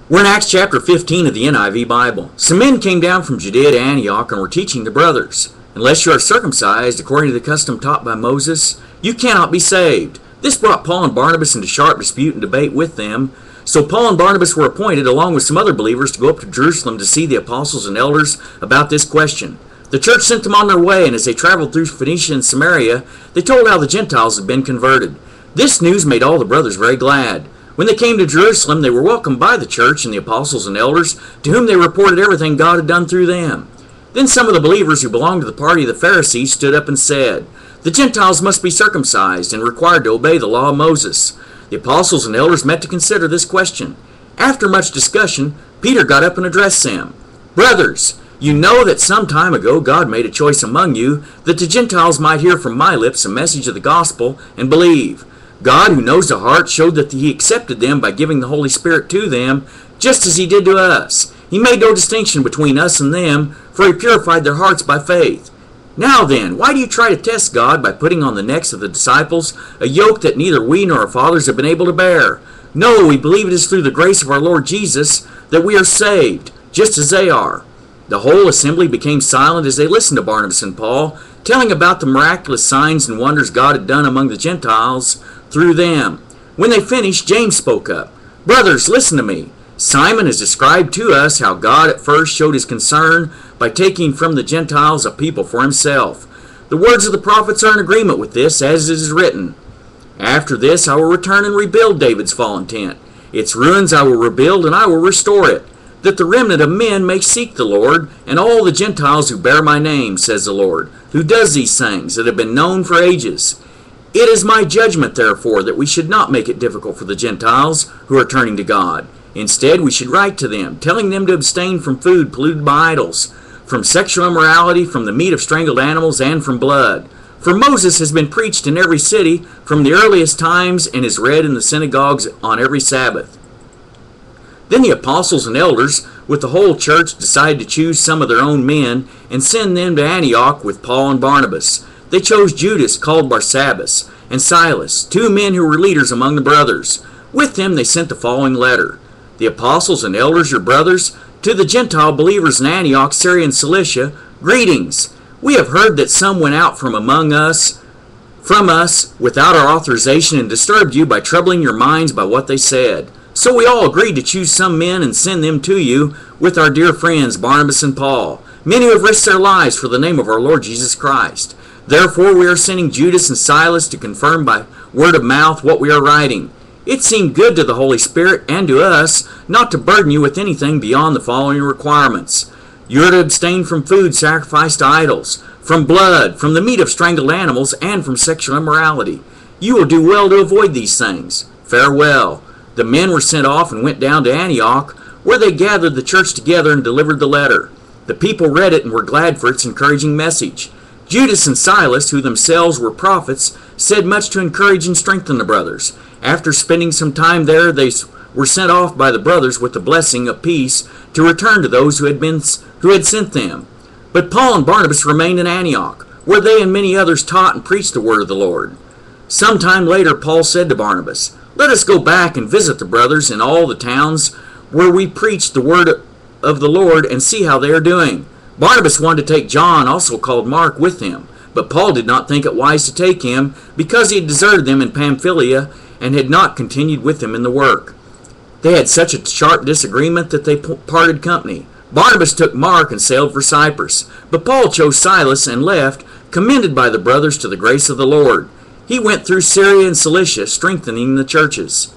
We're in Acts chapter 15 of the NIV Bible. Some men came down from Judea to Antioch and were teaching the brothers, "Unless you are circumcised according to the custom taught by Moses, you cannot be saved." This brought Paul and Barnabas into sharp dispute and debate with them. So Paul and Barnabas were appointed, along with some other believers, to go up to Jerusalem to see the apostles and elders about this question. The church sent them on their way, and as they traveled through Phoenicia and Samaria, they told how the Gentiles had been converted. This news made all the brothers very glad. When they came to Jerusalem, they were welcomed by the church and the apostles and elders, to whom they reported everything God had done through them. Then some of the believers who belonged to the party of the Pharisees stood up and said, "The Gentiles must be circumcised and required to obey the law of Moses." The apostles and elders met to consider this question. After much discussion, Peter got up and addressed them. "Brothers, you know that some time ago God made a choice among you that the Gentiles might hear from my lips a message of the gospel and believe. God, who knows the heart, showed that he accepted them by giving the Holy Spirit to them, just as he did to us. He made no distinction between us and them, for he purified their hearts by faith. Now then, why do you try to test God by putting on the necks of the disciples a yoke that neither we nor our fathers have been able to bear? No, we believe it is through the grace of our Lord Jesus that we are saved, just as they are." The whole assembly became silent as they listened to Barnabas and Paul, telling about the miraculous signs and wonders God had done among the Gentiles through them. When they finished, James spoke up. "Brothers, listen to me. Simon has described to us how God at first showed his concern by taking from the Gentiles a people for himself. The words of the prophets are in agreement with this, as it is written, 'After this I will return and rebuild David's fallen tent. Its ruins I will rebuild, and I will restore it, that the remnant of men may seek the Lord, and all the Gentiles who bear my name, says the Lord, who does these things that have been known for ages. It is my judgment, therefore, that we should not make it difficult for the Gentiles who are turning to God. Instead, we should write to them, telling them to abstain from food polluted by idols, from sexual immorality, from the meat of strangled animals, and from blood. For Moses has been preached in every city from the earliest times and is read in the synagogues on every Sabbath.'" Then the apostles and elders with the whole church decided to choose some of their own men and send them to Antioch with Paul and Barnabas. They chose Judas, called Barsabbas, and Silas, 2 men who were leaders among the brothers. With them they sent the following letter. "The apostles and elders, your brothers, to the Gentile believers in Antioch, Syria, and Cilicia, greetings. We have heard that some went out from us without our authorization and disturbed you by troubling your minds by what they said. So we all agreed to choose some men and send them to you with our dear friends Barnabas and Paul, men who have risked their lives for the name of our Lord Jesus Christ. Therefore we are sending Judas and Silas to confirm by word of mouth what we are writing. It seemed good to the Holy Spirit and to us not to burden you with anything beyond the following requirements. You are to abstain from food sacrificed to idols, from blood, from the meat of strangled animals, and from sexual immorality. You will do well to avoid these things. Farewell." The men were sent off and went down to Antioch, where they gathered the church together and delivered the letter. The people read it and were glad for its encouraging message. Judas and Silas, who themselves were prophets, said much to encourage and strengthen the brothers. After spending some time there, they were sent off by the brothers with the blessing of peace to return to those who had sent them. But Paul and Barnabas remained in Antioch, where they and many others taught and preached the word of the Lord. Some time later, Paul said to Barnabas, "Let us go back and visit the brothers in all the towns where we preached the word of the Lord and see how they are doing." Barnabas wanted to take John, also called Mark, with him, but Paul did not think it wise to take him because he had deserted them in Pamphylia and had not continued with them in the work. They had such a sharp disagreement that they parted company. Barnabas took Mark and sailed for Cyprus, but Paul chose Silas and left, commended by the brothers to the grace of the Lord. He went through Syria and Cilicia, strengthening the churches.